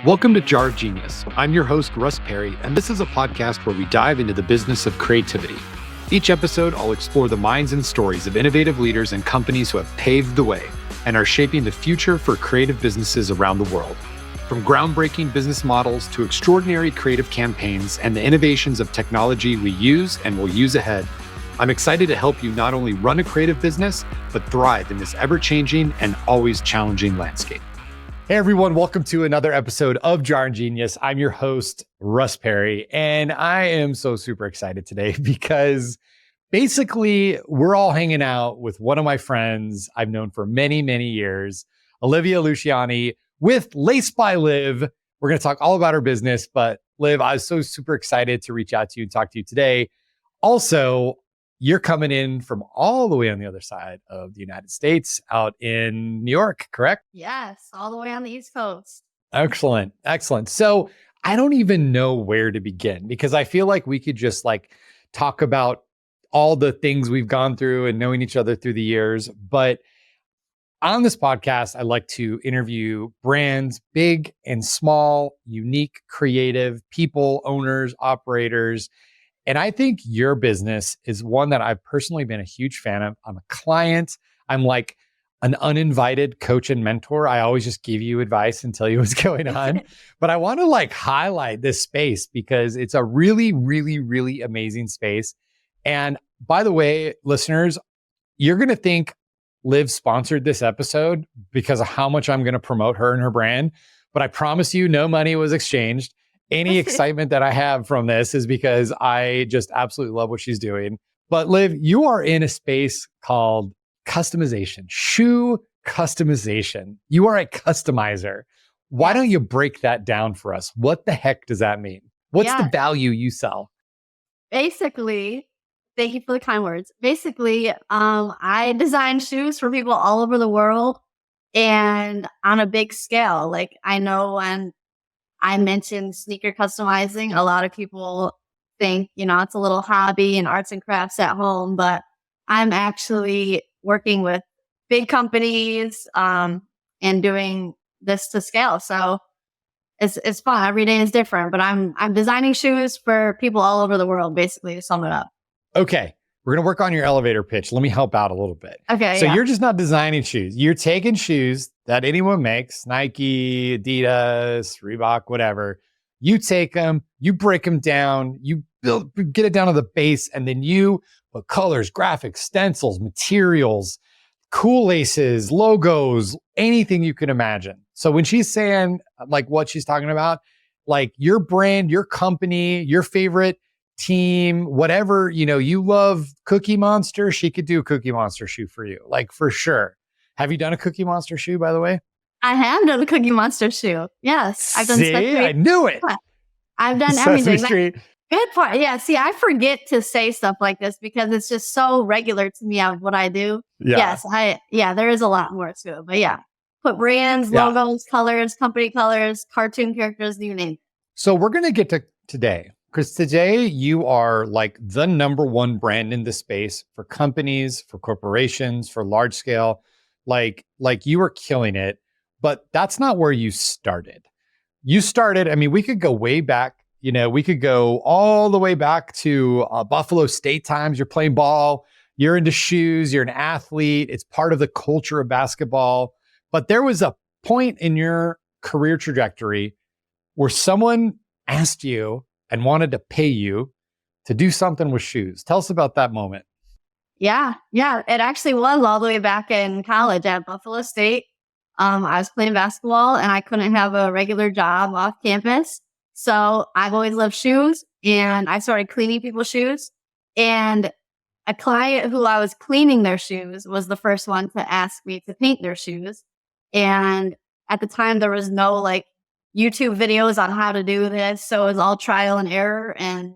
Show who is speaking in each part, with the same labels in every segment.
Speaker 1: Welcome to Jar of Genius. I'm your host, Russ Perry, and this is a podcast where we dive into the business of creativity. Each episode, I'll explore the minds and stories of innovative leaders and companies who have paved the way and are shaping the future for creative businesses around the world. From groundbreaking business models to extraordinary creative campaigns and the innovations of technology we use and will use ahead, I'm excited to help you not only run a creative business, but thrive in this ever-changing and always challenging landscape. Hey everyone, welcome to another episode of Jar of Genius. I'm your host, Russ Perry, and I am so super excited today because basically we're all hanging out with one of my friends I've known for many, many years, Olivia Luciani with Laced By Liv. We're going to talk all about her business, but Liv, I was so super excited to reach out to you and talk to you today. Also, you're coming in from all the way on the other side of the United States out in New York, correct?
Speaker 2: Yes, all the way on the East Coast.
Speaker 1: Excellent. Excellent. So I don't even know where to begin because I feel like we could just talk about all the things we've gone through and knowing each other through the years. But on this podcast, I like to interview brands, big and small, unique, creative people, owners, operators. And I think your business is one that I've personally been a huge fan of. I'm a client. I'm like an uninvited coach and mentor. I always just give you advice and tell you what's going on. But I want to highlight this space because it's a really, really, really amazing space. And by the way, listeners, you're going to think Liv sponsored this episode because of how much I'm going to promote her and her brand. But I promise you, no money was exchanged. Any excitement that I have from this is because I just absolutely love what she's doing. But Liv, you are in a space called customization, shoe customization. You are a customizer. Why don't you break that down for us? What the heck does that mean? What's the value you sell?
Speaker 2: Basically, thank you for the kind words. Basically, I design shoes for people all over the world and on a big scale. I know when I mentioned sneaker customizing, a lot of people think, it's a little hobby and arts and crafts at home, but I'm actually working with big companies and doing this to scale. So it's fun. Every day is different, but I'm designing shoes for people all over the world, basically, to sum it up.
Speaker 1: Okay. We're going to work on your elevator pitch. Let me help out a little bit.
Speaker 2: Okay.
Speaker 1: So you're just not designing shoes. You're taking shoes that anyone makes, Nike, Adidas, Reebok, whatever. You take them, you break them down, you get it down to the base, and then you put colors, graphics, stencils, materials, cool laces, logos, anything you can imagine. So when she's saying what she's talking about, your brand, your company, your favorite team, whatever, you love Cookie Monster, she could do a Cookie Monster shoe for you, for sure. Have you done a Cookie Monster shoe, by the way?
Speaker 2: I have done a Cookie Monster shoe. Yes. I've done
Speaker 1: I knew it.
Speaker 2: I've done everything. Good part. Yeah. See, I forget to say stuff like this because it's just so regular to me of what I do.
Speaker 1: Yeah.
Speaker 2: Yes. There is a lot more to it, but yeah. Put brands, logos, colors, company colors, cartoon characters, you name it.
Speaker 1: So we're going to get to today. Because today you are the number one brand in this space for companies, for corporations, for large scale. You are killing it, but that's not where you started. You started, we could go way back. We could go all the way back to Buffalo State times. You're playing ball. You're into shoes. You're an athlete. It's part of the culture of basketball. But there was a point in your career trajectory where someone asked you and wanted to pay you to do something with shoes. Tell us about that moment.
Speaker 2: Yeah. It actually was all the way back in college at Buffalo State. I was playing basketball and I couldn't have a regular job off campus. So I've always loved shoes and I started cleaning people's shoes. And a client who I was cleaning their shoes was the first one to ask me to paint their shoes. And at the time, there was no YouTube videos on how to do this. So it was all trial and error. And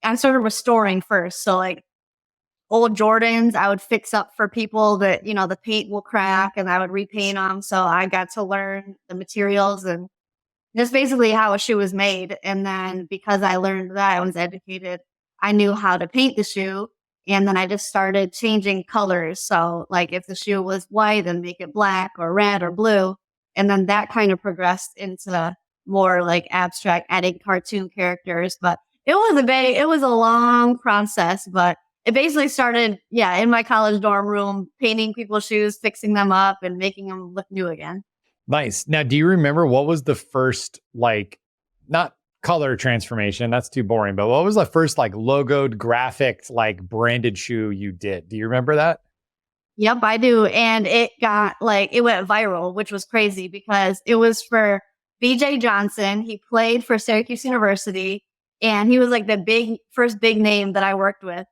Speaker 2: I started restoring first. So old Jordans, I would fix up for people that, the paint will crack and I would repaint them. So I got to learn the materials and just basically how a shoe was made. And then because I learned that, I was educated, I knew how to paint the shoe. And then I just started changing colors. So if the shoe was white, then make it black or red or blue. And then that kind of progressed into more like abstract, adding cartoon characters. But it was a long process, but it basically started, in my college dorm room, painting people's shoes, fixing them up, and making them look new again.
Speaker 1: Nice. Now, do you remember what was the first, like, not color transformation? That's too boring, but what was the first, like, logoed, graphic, like, branded shoe you did? Do you remember that?
Speaker 2: Yep, I do. And it went viral, which was crazy because it was for BJ Johnson. He played for Syracuse University and he was like the first big name that I worked with.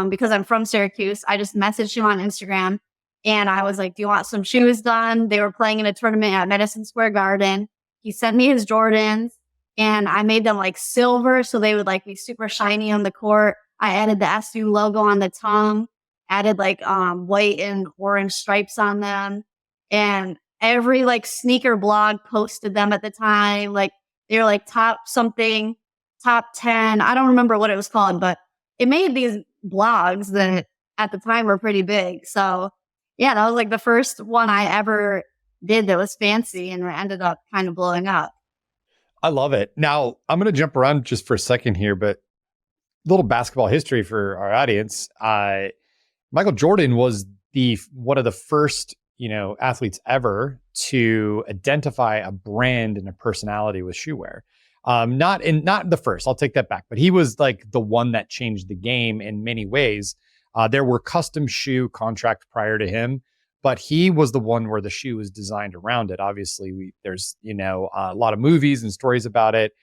Speaker 2: Because I'm from Syracuse, I just messaged him on Instagram and I was like, do you want some shoes done? They were playing in a tournament at Madison Square Garden. He sent me his Jordans and I made them like silver so they would like be super shiny on the court. I added the SU logo on the tongue, added like white and orange stripes on them. And every like sneaker blog posted them at the time. Like they were like top something, top 10. I don't remember what it was called, but it made these blogs that at the time were pretty big. So yeah, that was like the first one I ever did that was fancy and it ended up kind of blowing up.
Speaker 1: I love it. Now, I'm going to jump around just for a second here, but little basketball history for our audience. Michael Jordan was one of the first, athletes ever to identify a brand and a personality with shoe wear. Not the first, I'll take that back, but he was like the one that changed the game in many ways. There were custom shoe contracts prior to him, but he was the one where the shoe was designed around it. Obviously, there's, a lot of movies and stories about it.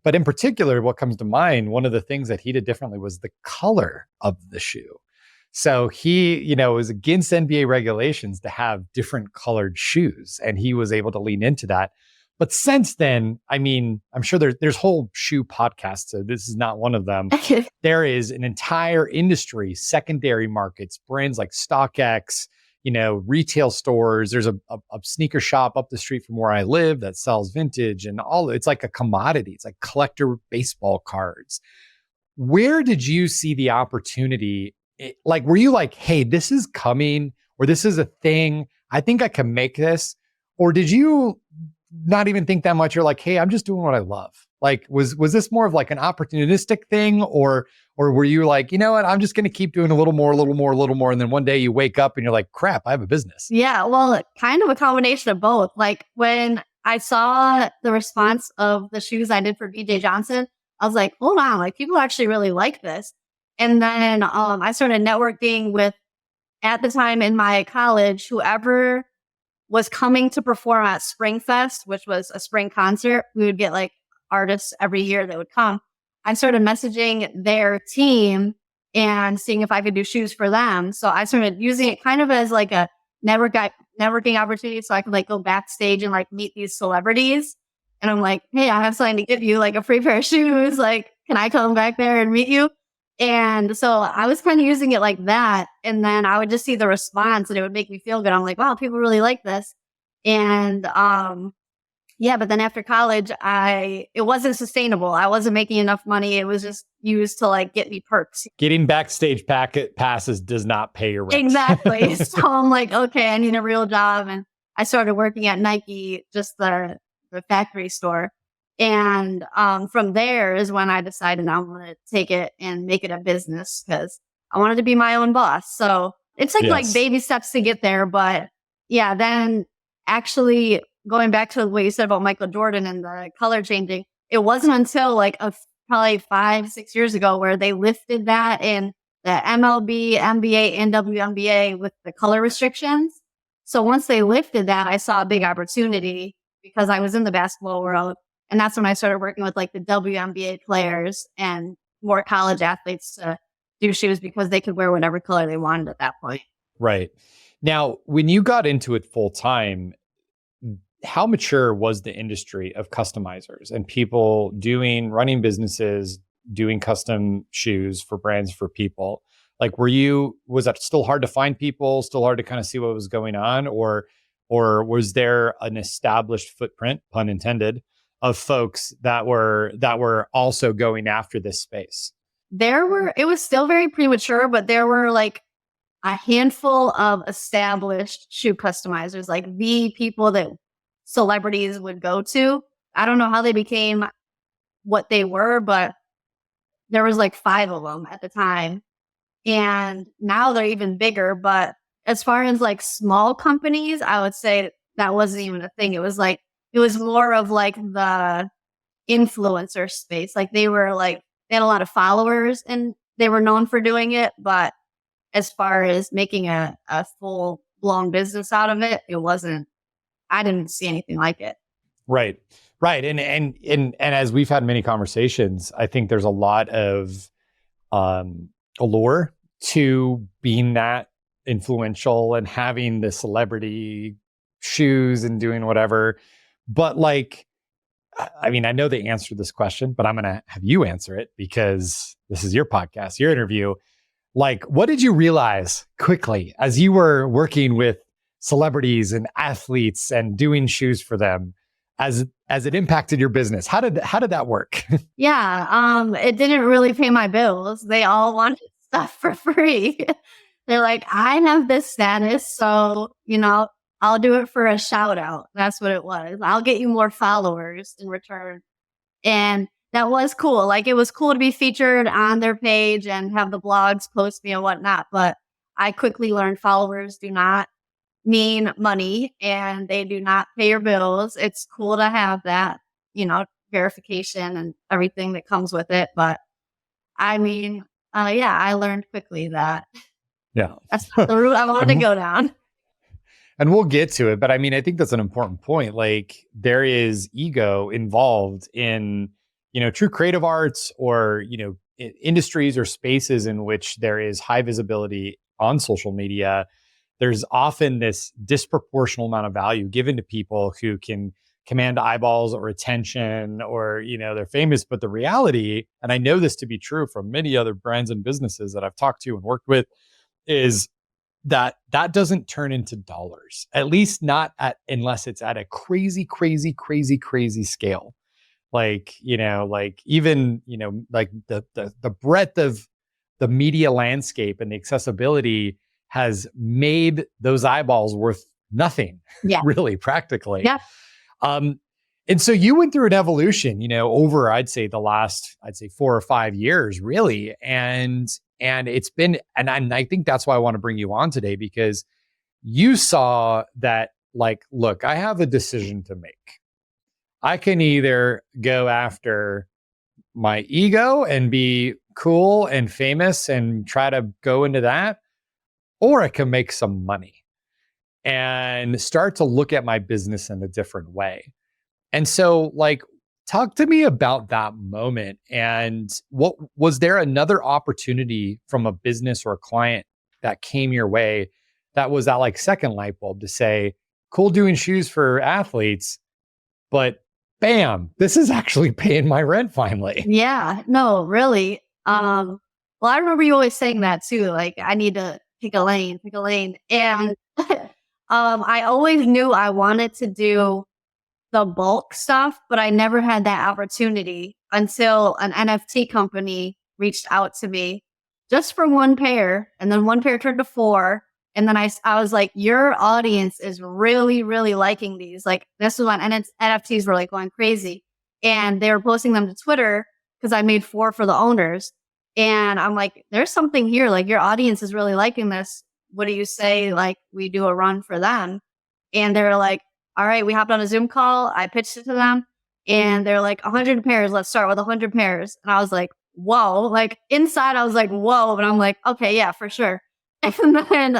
Speaker 1: But in particular, what comes to mind, one of the things that he did differently was the color of the shoe. So he, was against NBA regulations to have different colored shoes, and he was able to lean into that. But since then, I mean, I'm sure there's whole shoe podcasts, so this is not one of them. There is an entire industry, secondary markets, brands like StockX, retail stores. There's a sneaker shop up the street from where I live that sells vintage and it's like a commodity. It's like collector baseball cards. Where did you see the opportunity? Were you like, hey, this is coming, or this is a thing, I think I can make this? Or did you not even think that much? You're like, hey, I'm just doing what I love. Like, was this more of like an opportunistic thing, or were you like, you know what, I'm just going to keep doing a little more, and then one day you wake up and you're like, crap, I have a business?
Speaker 2: Yeah, well, kind of a combination of both. Like when I saw the response of the shoes I did for BJ Johnson, I was like, hold on, like people actually really like this. And then I started networking with, at the time in my college, whoever was coming to perform at Spring Fest, which was a spring concert. We would get like artists every year that would come. I started messaging their team and seeing if I could do shoes for them. So I started using it kind of as like a networking opportunity, so I could like go backstage and like meet these celebrities. And I'm like, hey, I have something to give you, like a free pair of shoes. Like, can I come back there and meet you? And so I was kind of using it like that. And then I would just see the response and it would make me feel good. I'm like, wow, people really like this. And but then after college, it wasn't sustainable. I wasn't making enough money. It was just used to like get me perks.
Speaker 1: Getting backstage passes does not pay your rent.
Speaker 2: Exactly. So I'm like, okay, I need a real job. And I started working at Nike, just the factory store. And from there is when I decided I want to take it and make it a business because I wanted to be my own boss. So it took like baby steps to get there. But yeah, then actually going back to what you said about Michael Jordan and the color changing, it wasn't until like probably 5-6 years ago where they lifted that in the MLB, NBA, and WNBA with the color restrictions. So once they lifted that, I saw a big opportunity because I was in the basketball world. And that's when I started working with like the WNBA players and more college athletes to do shoes because they could wear whatever color they wanted at that point.
Speaker 1: Right. Now, when you got into it full time, how mature was the industry of customizers and people running businesses, doing custom shoes for brands for people? Like, was that still hard to find people, still hard to kind of see what was going on? Or was there an established footprint, pun intended, of folks that were also going after this space?
Speaker 2: It was still very premature, but there were like a handful of established shoe customizers, like the people that celebrities would go to. I don't know how they became what they were, but there was like 5 of them at the time. And now they're even bigger. But as far as like small companies, I would say that wasn't even a thing. It was more of like the influencer space. Like they had a lot of followers and they were known for doing it. But as far as making a full blown business out of it, it wasn't, I didn't see anything like it.
Speaker 1: Right. Right. And as we've had many conversations, I think there's a lot of allure to being that influential and having the celebrity shoes and doing whatever. But like, I mean, I know the answer to this question, but I'm going to have you answer it because this is your podcast, your interview. Like, what did you realize quickly as you were working with celebrities and athletes and doing shoes for them as it impacted your business? How did that work?
Speaker 2: Yeah, it didn't really pay my bills. They all wanted stuff for free. They're like, I have this status, so I'll do it for a shout out. That's what it was. I'll get you more followers in return. And that was cool. Like, it was cool to be featured on their page and have the blogs post me and whatnot. But I quickly learned followers do not mean money and they do not pay your bills. It's cool to have that, verification and everything that comes with it. But I mean, yeah, I learned quickly that that's not the route I wanted to go down.
Speaker 1: And we'll get to it. But I mean, I think that's an important point. Like, there is ego involved in, true creative arts or, industries or spaces in which there is high visibility on social media. There's often this disproportional amount of value given to people who can command eyeballs or attention or, they're famous. But the reality, and I know this to be true from many other brands and businesses that I've talked to and worked with, is that doesn't turn into dollars, at least not unless it's at a crazy scale. Like, even, like the breadth of the media landscape and the accessibility has made those eyeballs worth nothing, really, practically.
Speaker 2: Yeah.
Speaker 1: And so you went through an evolution, over, I'd say 4 or 5 years, really. And it's been, and I think that's why I want to bring you on today, because you saw that, like, look, I have a decision to make. I can either go after my ego and be cool and famous and try to go into that, or I can make some money and start to look at my business in a different way. And so, like, talk to me about that moment. And what was there another opportunity from a business or a client that came your way that was that like second light bulb to say, cool doing shoes for athletes, but bam, this is actually paying my rent finally.
Speaker 2: Yeah, no, really. Well, I remember you always saying that too. Like, I need to pick a lane. And I always knew I wanted to do the bulk stuff, but I never had that opportunity until an NFT company reached out to me just for one pair. And then one pair turned to 4. And then I was like, your audience is really, really liking these. Like, this was when NFTs were like going crazy. And they were posting them to Twitter because I made 4 for the owners. And I'm like, there's something here. Like, your audience is really liking this. What do you say? Like, we do a run for them. And they're like, all right, we hopped on a Zoom call. I pitched it to them and they're like, 100 pairs. Let's start with 100 pairs. And I was like, whoa. Like, inside I was like, whoa. But I'm like, okay, yeah, for sure. And then,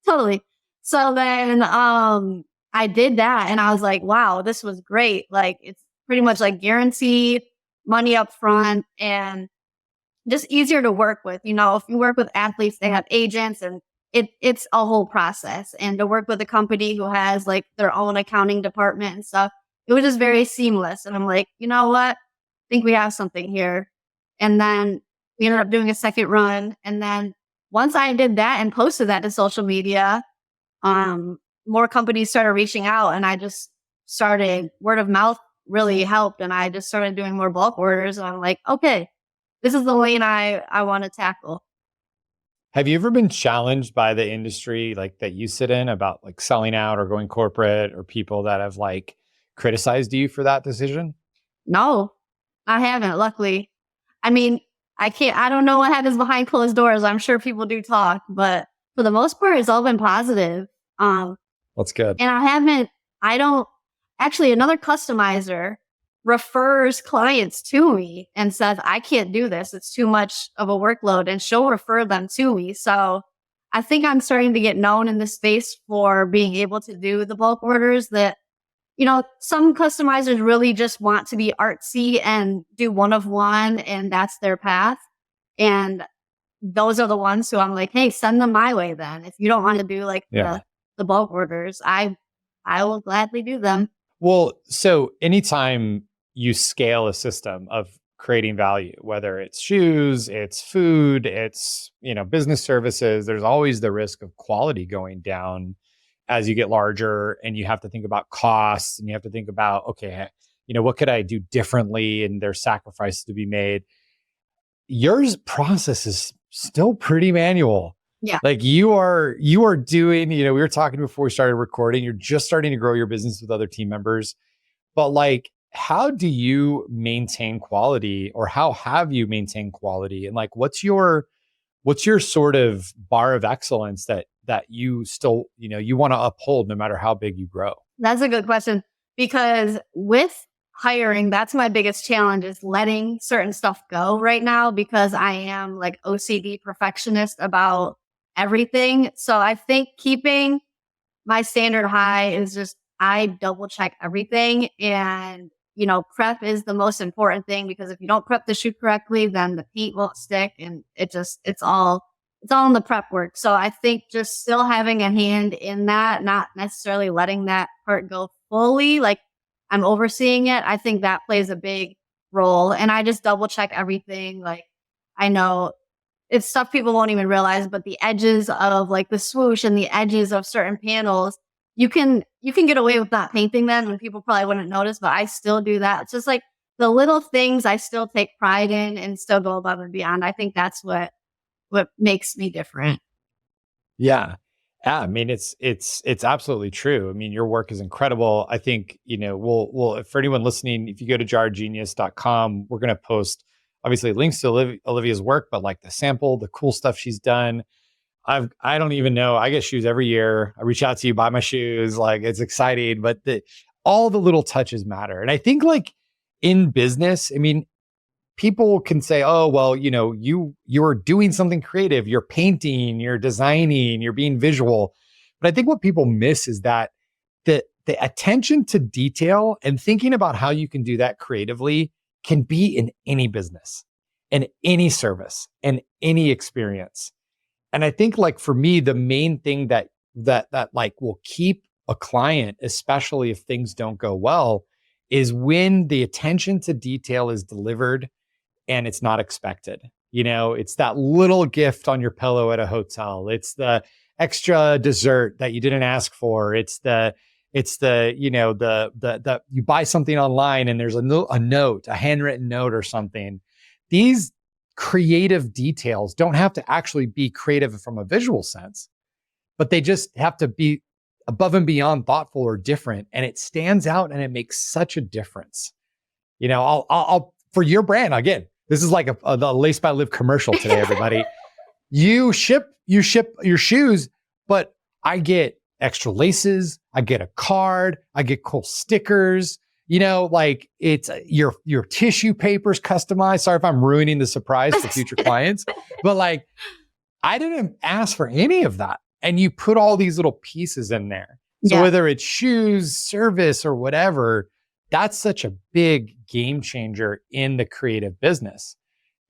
Speaker 2: totally. So then, I did that and I was like, wow, this was great. Like, it's pretty much like guaranteed money up front and just easier to work with. If you work with athletes, they have agents and it's a whole process. And to work with a company who has like their own accounting department and stuff, it was just very seamless. And I'm like, you know what? I think we have something here. And then we ended up doing a second run. And then once I did that and posted that to social media, more companies started reaching out and I just started, word of mouth really helped. And I just started doing more bulk orders. And I'm like, okay, this is the lane I want to tackle.
Speaker 1: Have you ever been challenged by the industry like that you sit in about like selling out or going corporate, or people that have like criticized you for that decision?
Speaker 2: No, I haven't, luckily. I mean, I don't know what happens behind closed doors. I'm sure people do talk, but for the most part, it's all been positive.
Speaker 1: That's good.
Speaker 2: And I don't, actually, another customizer refers clients to me and says, I can't do this. It's too much of a workload. And she'll refer them to me. So I think I'm starting to get known in the space for being able to do the bulk orders that, some customizers really just want to be artsy and do one of one, and that's their path. And those are the ones who I'm like, hey, send them my way then. If you don't want to do like the bulk orders, I will gladly do them.
Speaker 1: Well, so anytime you scale a system of creating value, whether it's shoes, it's food, it's, business services, there's always the risk of quality going down as you get larger, and you have to think about costs, and you have to think about, okay, what could I do differently? And there's sacrifices to be made. Yours process is still pretty manual.
Speaker 2: Yeah.
Speaker 1: Like you are doing, we were talking before we started recording, you're just starting to grow your business with other team members, but like, how do you maintain quality, or how have you maintained quality? And like, what's your sort of bar of excellence that you still, you want to uphold no matter how big you grow?
Speaker 2: That's a good question, because with hiring, that's my biggest challenge, is letting certain stuff go right now, because I am like OCD perfectionist about everything. So I think keeping my standard high is just, I double check everything. And, prep is the most important thing, because if you don't prep the shoe correctly, then the paint won't stick, and it's all in the prep work. So I think just still having a hand in that, not necessarily letting that part go fully, like I'm overseeing it. I think that plays a big role. And I just double check everything. Like, I know it's stuff people won't even realize, but the edges of like the swoosh and the edges of certain panels, you can get away with not painting them, and people probably wouldn't notice, but I still do that. It's just like the little things I still take pride in and still go above and beyond. I think that's what makes me different.
Speaker 1: Yeah. Yeah, I mean, it's absolutely true. I mean, your work is incredible. I think, we'll for anyone listening, if you go to jargenius.com, we're going to post obviously links to Olivia's work, but like the sample, the cool stuff she's done. I don't even know. I get shoes every year. I reach out to you, buy my shoes. Like, it's exciting, but all the little touches matter. And I think like in business, I mean, people can say, oh, well, you're doing something creative, you're painting, you're designing, you're being visual. But I think what people miss is that the attention to detail and thinking about how you can do that creatively can be in any business, in any service, and any experience. And I think like for me, the main thing that like will keep a client, especially if things don't go well, is when the attention to detail is delivered and it's not expected. It's that little gift on your pillow at a hotel. It's the extra dessert that you didn't ask for. It's the you buy something online and there's a note, a handwritten note or something. These creative details don't have to actually be creative from a visual sense, but they just have to be above and beyond thoughtful or different. And it stands out and it makes such a difference. I'll for your brand, again, this is like the Laced by Liv commercial today, everybody. You ship your shoes, but I get extra laces. I get a card. I get cool stickers. Like it's your tissue paper's customized. Sorry if I'm ruining the surprise for future clients, but like I didn't ask for any of that. And you put all these little pieces in there. So whether it's shoes, service, or whatever, that's such a big game changer in the creative business.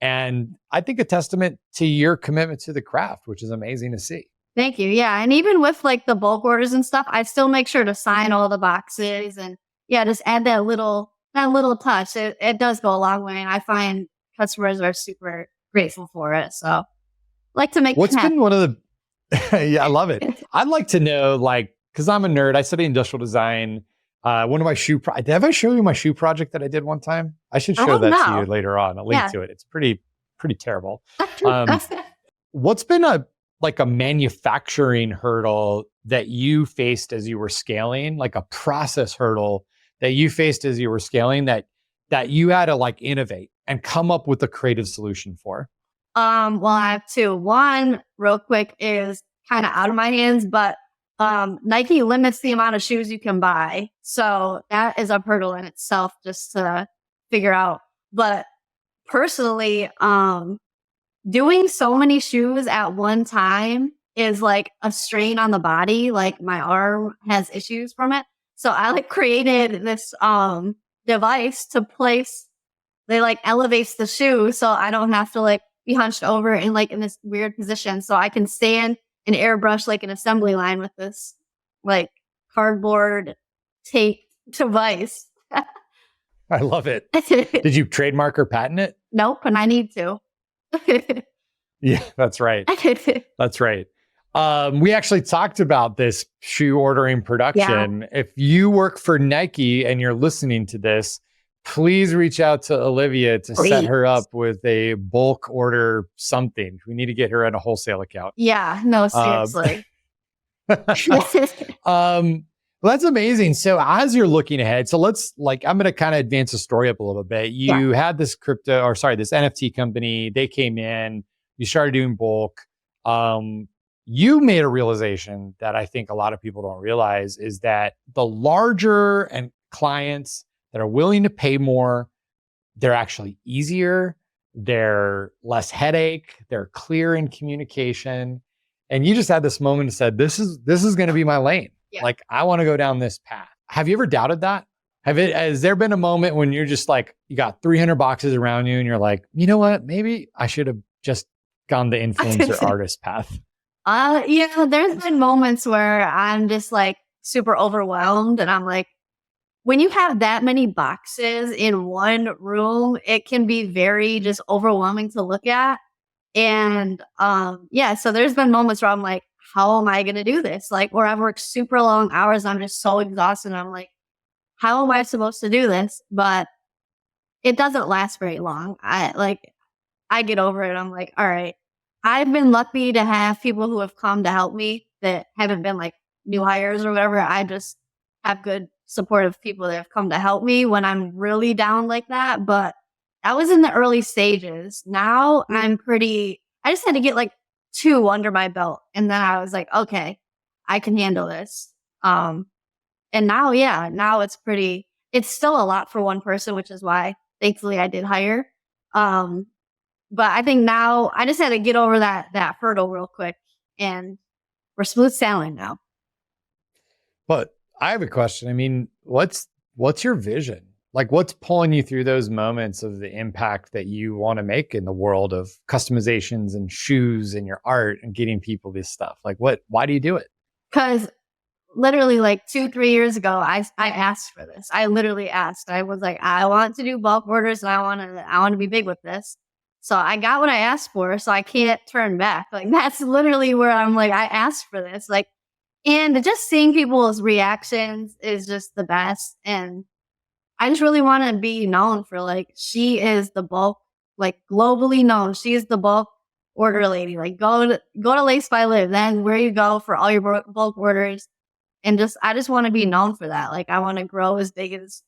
Speaker 1: And I think a testament to your commitment to the craft, which is amazing to see.
Speaker 2: Thank you. Yeah. And even with like the bulk orders and stuff, I still make sure to sign all the boxes and just add that little touch. It does go a long way. And I find customers are super grateful for it. So like to make
Speaker 1: what's been one of the I love it. I'd like to know, like, because I'm a nerd, I study industrial design. One of my have I show you my shoe project that I did one time? I should show that to you later on. I'll link to it. It's pretty terrible. What's been a manufacturing hurdle that you faced as you were scaling, like a process hurdle that you faced as you were scaling that you had to like innovate and come up with a creative solution for?
Speaker 2: Well, I have two. One, real quick, is kind of out of my hands, but Nike limits the amount of shoes you can buy. So that is a hurdle in itself just to figure out. But personally, doing so many shoes at one time is like a strain on the body. Like my arm has issues from it. So I like created this device to place, they like elevates the shoe so I don't have to like be hunched over and like in this weird position. So I can stand and airbrush like an assembly line with this like cardboard tape device.
Speaker 1: I love it. Did you trademark or patent it?
Speaker 2: Nope, and I need to.
Speaker 1: Yeah, that's right. That's right. We actually talked about this shoe ordering production. Yeah. If you work for Nike and you're listening to this, please reach out to Olivia to set her up with a bulk order something. We need to get her at a wholesale account.
Speaker 2: Yeah, no, seriously.
Speaker 1: Well, that's amazing. So as you're looking ahead, so let's I'm going to kind of advance the story up a little bit. You had this this NFT company. They came in, you started doing bulk. You made a realization that I think a lot of people don't realize is that the larger and clients that are willing to pay more, they're actually easier, they're less headache, they're clear in communication. And you just had this moment and said, this is going to be my lane. Yeah. Like, I want to go down this path. Have you ever doubted that? Has there been a moment when you're just like, you got 300 boxes around you and you're like, you know what, maybe I should have just gone the influencer artist path?
Speaker 2: Yeah, there's been moments where I'm just like super overwhelmed and I'm like, when you have that many boxes in one room, it can be very just overwhelming to look at. And so there's been moments where I'm like, how am I going to do this? Like, where I've worked super long hours, I'm just so exhausted. I'm like, how am I supposed to do this? But it doesn't last very long. I get over it. I'm like, all right, I've been lucky to have people who have come to help me that haven't been like new hires or whatever. I just have good supportive people that have come to help me when I'm really down like that. But that was in the early stages. Now I just had to get like 2 under my belt. And then I was like, okay, I can handle this. And now it's still a lot for one person, which is why thankfully I did hire. But I think now I just had to get over that hurdle real quick and we're smooth sailing now.
Speaker 1: But I have a question. I mean, what's your vision? Like, what's pulling you through those moments of the impact that you want to make in the world of customizations and shoes and your art and getting people this stuff? Like, why do you do it?
Speaker 2: Because literally like 2-3 years ago, I asked for this. I literally asked. I was like, I want to do bulk orders and I want to be big with this. So I got what I asked for. So I can't turn back. Like, that's literally where I'm like, I asked for this. Like, and just seeing people's reactions is just the best. And I just really want to be known for like, she is the bulk, like globally known. She is the bulk order lady. Like, go to Laced By Liv. Then where you go for all your bulk orders. And I just want to be known for that. Like, I want to grow as big as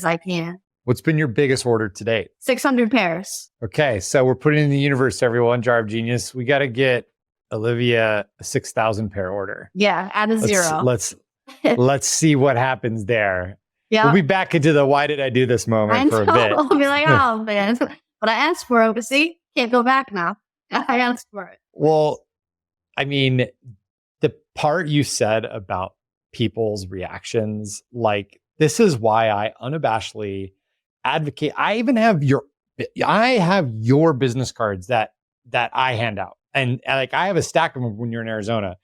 Speaker 2: I can.
Speaker 1: What's been your biggest order to date?
Speaker 2: 600 pairs.
Speaker 1: Okay. So we're putting in the universe, everyone, Jar of Genius. We got to get Olivia a 6,000 pair order.
Speaker 2: Yeah. Add a zero.
Speaker 1: Let's see what happens there.
Speaker 2: Yeah.
Speaker 1: We'll be back into the why did I do this moment for a bit.
Speaker 2: I'll be like, oh man, but I asked for it. But see, can't go back now. I asked for it.
Speaker 1: Well, I mean, the part you said about people's reactions, like, this is why I unabashedly advocate. I have your business cards that I hand out, and like I have a stack of them when you're in Arizona.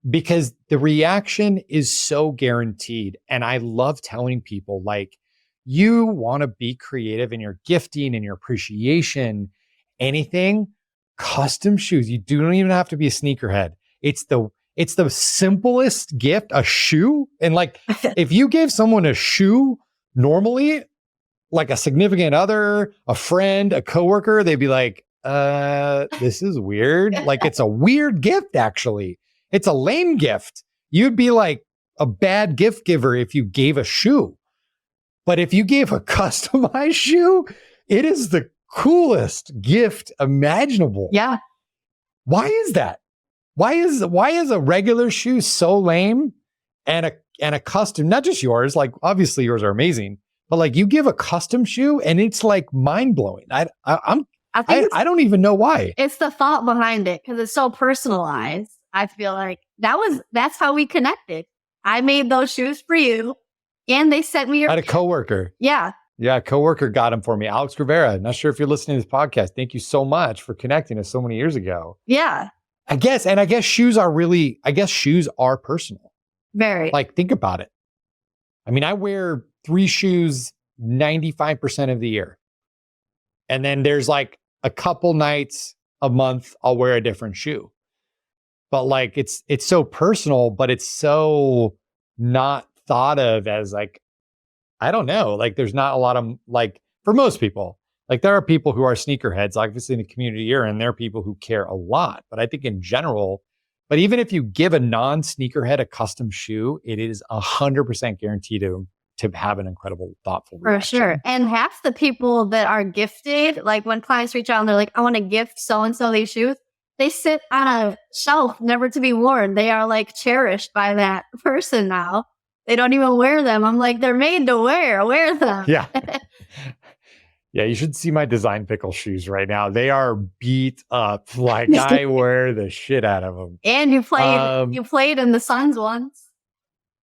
Speaker 1: Because the reaction is so guaranteed. And I love telling people, like, you want to be creative in your gifting and your appreciation, anything, custom shoes. You don't even have to be a sneakerhead. It's the simplest gift, a shoe. And like, if you gave someone a shoe normally, like a significant other, a friend, a coworker, they'd be like, this is weird. Like, it's a weird gift, actually. It's a lame gift. You'd be like, a bad gift giver if you gave a shoe. But if you gave a customized shoe, it is the coolest gift imaginable.
Speaker 2: Yeah.
Speaker 1: Why is that? Why is a regular shoe so lame and a custom, not just yours, like obviously yours are amazing, but like you give a custom shoe and it's like mind blowing. I don't even know why.
Speaker 2: It's the thought behind it because it's so personalized. I feel like that's how we connected. I made those shoes for you and they sent me
Speaker 1: I had a coworker.
Speaker 2: Yeah.
Speaker 1: Yeah, a coworker got them for me. Alex Rivera. Not sure if you're listening to this podcast. Thank you so much for connecting us so many years ago.
Speaker 2: Yeah.
Speaker 1: I guess shoes are personal.
Speaker 2: Very.
Speaker 1: Like, think about it. I mean, I wear 3 shoes 95% of the year. And then there's like a couple nights a month I'll wear a different shoe. But like it's so personal, but it's so not thought of as like, I don't know, like there's not a lot of like, for most people, like there are people who are sneakerheads, obviously in the community you're in, there are people who care a lot. But I think in general, but even if you give a non-sneakerhead a custom shoe, it is 100% guaranteed to have an incredible, thoughtful reaction.
Speaker 2: For sure. And half the people that are gifted, like when clients reach out and they're like, I want to gift so-and-so these shoes, they sit on a shelf never to be worn. They are like cherished by that person now. They don't even wear them. I'm like, they're made to wear. Wear them.
Speaker 1: Yeah. Yeah, you should see my design Pickle shoes right now. They are beat up. Like I wear the shit out of them.
Speaker 2: And you played in the Suns once.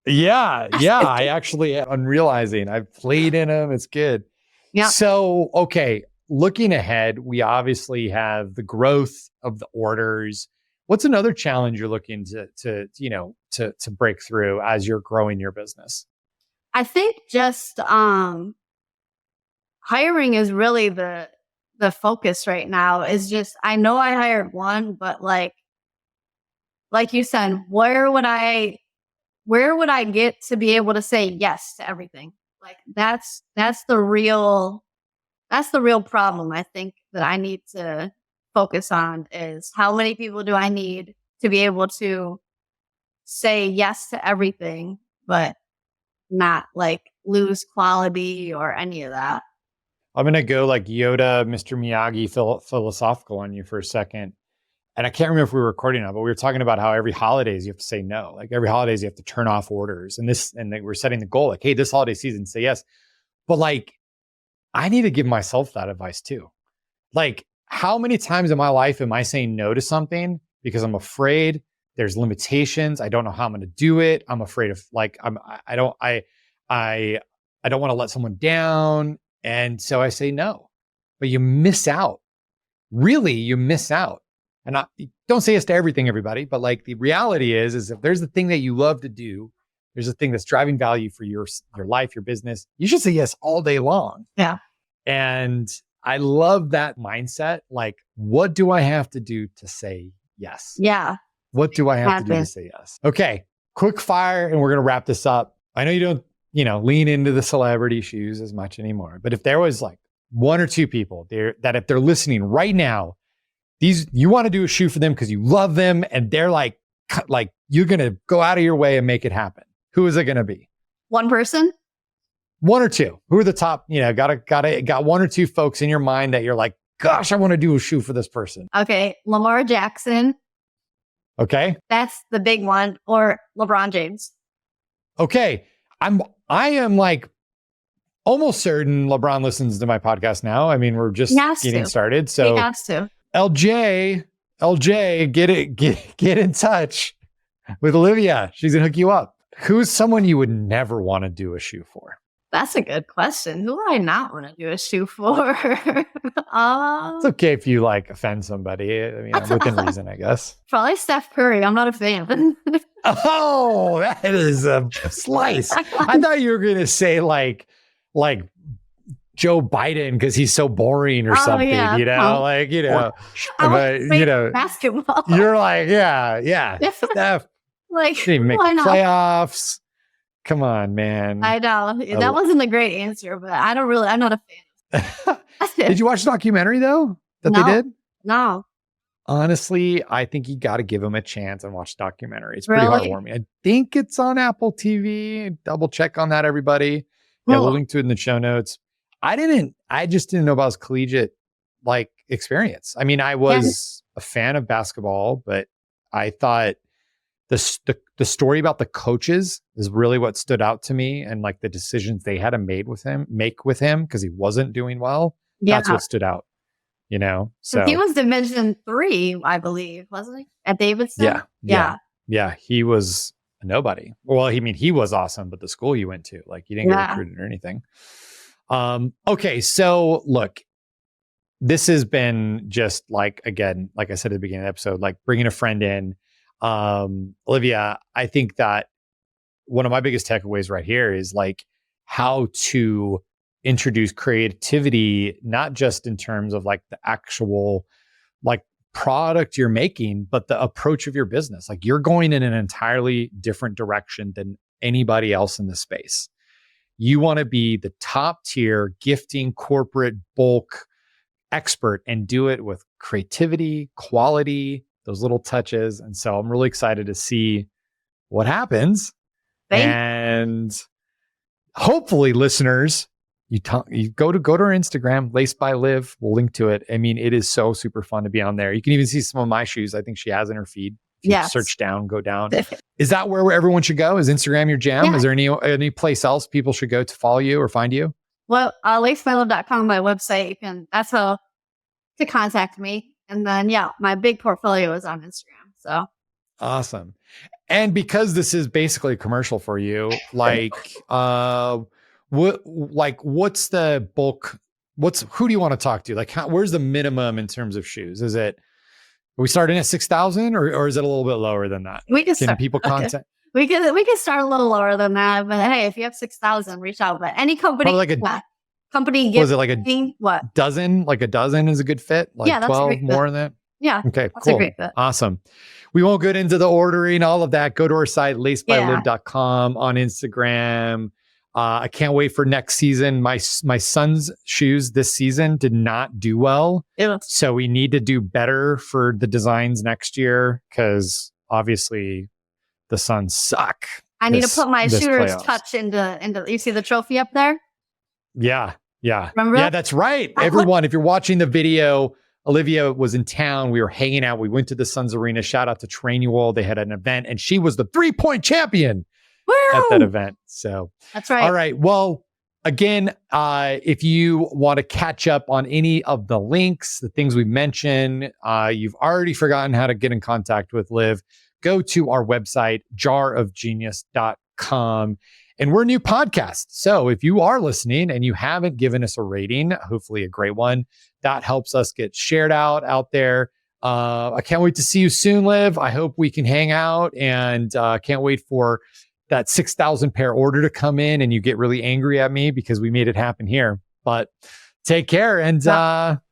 Speaker 1: Yeah. I'm realizing I've played in them. It's good.
Speaker 2: Yeah.
Speaker 1: So, okay, looking ahead, we obviously have the growth of the orders. What's another challenge you're looking to break through as you're growing your business?
Speaker 2: I think just hiring is really the focus right now. Is just I know I hired one, but like you said, where would I get to be able to say yes to everything? Like that's the real problem I think that I need to focus on is how many people do I need to be able to say yes to everything, but not like lose quality or any of that.
Speaker 1: I'm going to go like Yoda, Mr. Miyagi philosophical on you for a second. And I can't remember if we were recording it, but we were talking about how every holidays you have to say no. Like every holidays you have to turn off orders. And we're setting the goal like, hey, this holiday season, say yes. But like, I need to give myself that advice too. Like, how many times in my life am I saying no to something because I'm afraid there's limitations. I don't know how I'm going to do it. I'm afraid of like, I don't want to let someone down. And so I say no, but you miss out. Really, you miss out. And don't say yes to everything, everybody. But like the reality is if there's the thing that you love to do, there's a thing that's driving value for your life, your business, you should say yes all day long.
Speaker 2: Yeah.
Speaker 1: And I love that mindset. Like, what do I have to do to say yes?
Speaker 2: Yeah.
Speaker 1: What do I have to do to say yes? Okay. Quick fire. And we're going to wrap this up. I know you don't, lean into the celebrity shoes as much anymore, but if there was like 1 or 2 people there that if they're listening right now, you want to do a shoe for them because you love them and they're like you're going to go out of your way and make it happen. Who is it going to be?
Speaker 2: One person?
Speaker 1: 1 or 2. Who are the top, got 1 or 2 folks in your mind that you're like, gosh, I want to do a shoe for this person.
Speaker 2: Okay. Lamar Jackson.
Speaker 1: Okay.
Speaker 2: That's the big one. Or LeBron James.
Speaker 1: Okay. I am like almost certain LeBron listens to my podcast now. I mean, we're just getting started. So
Speaker 2: he has to.
Speaker 1: LJ, get in touch with Olivia. She's gonna hook you up. Who's someone you would never want to do a shoe for?
Speaker 2: That's a good question. Who would I not want to do a shoe for?
Speaker 1: It's okay if you like offend somebody. I mean, within reason, I guess.
Speaker 2: Probably Steph Curry. I'm not a fan.
Speaker 1: Oh, that is a slice. I thought you were gonna say like Joe Biden because he's so boring or something,
Speaker 2: yeah.
Speaker 1: basketball. You're like, yeah. Steph,
Speaker 2: like,
Speaker 1: didn't even make the playoffs. Come on, man.
Speaker 2: I know that wasn't a great answer, but I'm not a fan.
Speaker 1: Did you watch the documentary though that they did?
Speaker 2: No.
Speaker 1: Honestly, I think you got to give him a chance and watch the documentary. It's pretty
Speaker 2: Really?
Speaker 1: heartwarming. I think it's on Apple TV. Double check on that, everybody. Yeah, we'll
Speaker 2: Cool.
Speaker 1: link to it in the show notes. I just didn't know about his collegiate like experience. I mean, I was a fan of basketball, but I thought the story about the coaches is really what stood out to me, and like the decisions they had to make with him because he wasn't doing well.
Speaker 2: Yeah.
Speaker 1: That's what stood out, you know? So
Speaker 2: He was Division 3, I believe, wasn't he? At Davidson?
Speaker 1: Yeah. He was a nobody. Well, I mean, he was awesome, but the school you went to, like, you didn't get recruited or anything. Okay. So look, this has been just like, again, like I said at the beginning of the episode, like bringing a friend in. Olivia, I think that one of my biggest takeaways right here is like how to introduce creativity, not just in terms of like the actual like product you're making, but the approach of your business. Like you're going in an entirely different direction than anybody else in the space. You want to be the top tier gifting corporate bulk expert and do it with creativity, quality, those little touches. And so I'm really excited to see what happens. And hopefully listeners, you go to our Instagram, Laced by Liv. We'll link to it. I mean, it is so super fun to be on there. You can even see some of my shoes. I think she has in her feed. If you search down, go down. Is that where everyone should go? Is Instagram your jam? Yeah. Is there any place else people should go to follow you or find you?
Speaker 2: Well, lacedbyliv.com, my website. That's how to contact me. And then, my big portfolio is on Instagram. So
Speaker 1: awesome. And because this is basically a commercial for you, like, what's the bulk? Who do you want to talk to? Like, where's the minimum in terms of shoes? Are we starting at 6,000 or is it a little bit lower than that? Can people contact?
Speaker 2: We can start a little lower than that, but hey, if you have 6,000, reach out. But any company, company
Speaker 1: was it like a dozen? Like a dozen is a good fit. Like 12 more than that.
Speaker 2: Yeah.
Speaker 1: Okay. Cool. Awesome. We won't get into the ordering, all of that. Go to our site, lacedbyliv.com, on Instagram. I can't wait for next season. My son's shoes this season did not do well. So we need to do better for the designs next year because obviously the Suns suck.
Speaker 2: I need to put my shooter's touch into. You see the trophy up there?
Speaker 1: Yeah.
Speaker 2: Remember?
Speaker 1: Yeah, that's right. Everyone, if you're watching the video, Olivia was in town. We were hanging out. We went to the Suns Arena. Shout out to Trainual. They had an event and she was the 3-point champion at that event. So
Speaker 2: that's right.
Speaker 1: All right. Well, again, if you want to catch up on any of the links, the things we mentioned, you've already forgotten how to get in contact with Liv, go to our website, jarofgenius.com. And we're a new podcast. So if you are listening and you haven't given us a rating, hopefully a great one, that helps us get shared out there. I can't wait to see you soon, Liv. I hope we can hang out, and can't wait for that 6,000 pair order to come in and you get really angry at me because we made it happen here. But take care and talk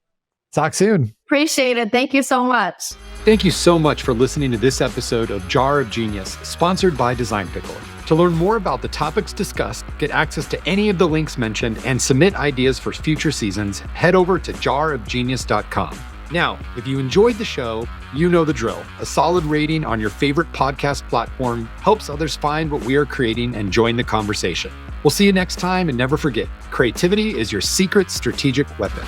Speaker 1: soon.
Speaker 2: Appreciate it. Thank you so much.
Speaker 1: Thank you so much for listening to this episode of Jar of Genius, sponsored by Design Pickle. To learn more about the topics discussed, get access to any of the links mentioned, and submit ideas for future seasons, head over to jarofgenius.com. Now, if you enjoyed the show, you know the drill. A solid rating on your favorite podcast platform helps others find what we are creating and join the conversation. We'll see you next time, and never forget, creativity is your secret strategic weapon.